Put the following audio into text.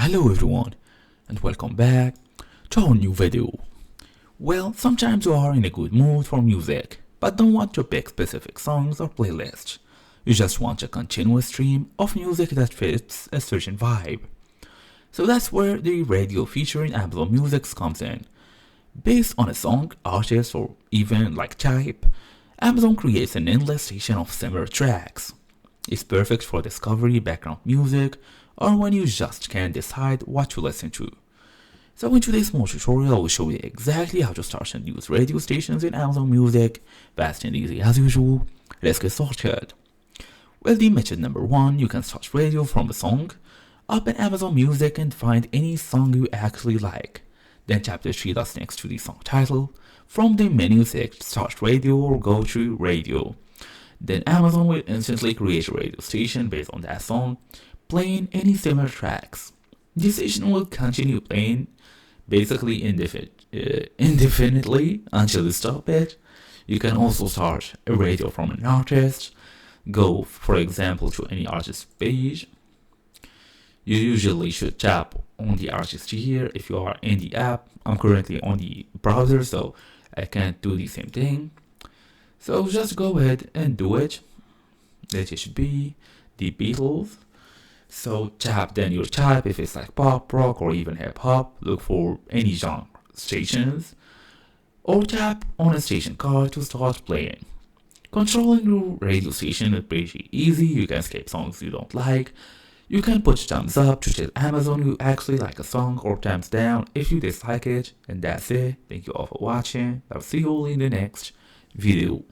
Hello everyone and welcome back to our new video. Well, sometimes you are in a good mood for music, but don't want to pick specific songs or playlists. You just want a continuous stream of music that fits a certain vibe. So that's where the radio feature in Amazon Music comes in. Based on a song, artist, or even like type, Amazon creates an endless station of similar tracks. It's perfect for discovery, background music, or when you just can't decide what to listen to. So in today's small tutorial, I will show you exactly how to start and use radio stations in Amazon Music, fast and easy as usual. Let's get started. Well, the method number 1, you can start radio from a song. Open Amazon Music and find any song you actually like. Then tap the three dots next to the song title. From the menu, select Start Radio or go to Radio. Then Amazon will instantly create a radio station based on that song, playing any similar tracks. This station will continue playing basically indefinitely until you stop it. You can also start a radio from an artist. Go, for example, to any artist page. You usually should tap on the artist here if you are in the app. I'm currently on the browser, so I can't do the same thing. So just go ahead and do it. That it should be the Beatles. So tap then your type, if it's like pop, rock, or even hip hop, look for any genre stations, or tap on a station card to start playing. Controlling your radio station is pretty easy. You can skip songs you don't like. You can put thumbs up to tell Amazon you actually like a song, or thumbs down if you dislike it, and that's it. Thank you all for watching. I'll see you all in the next video.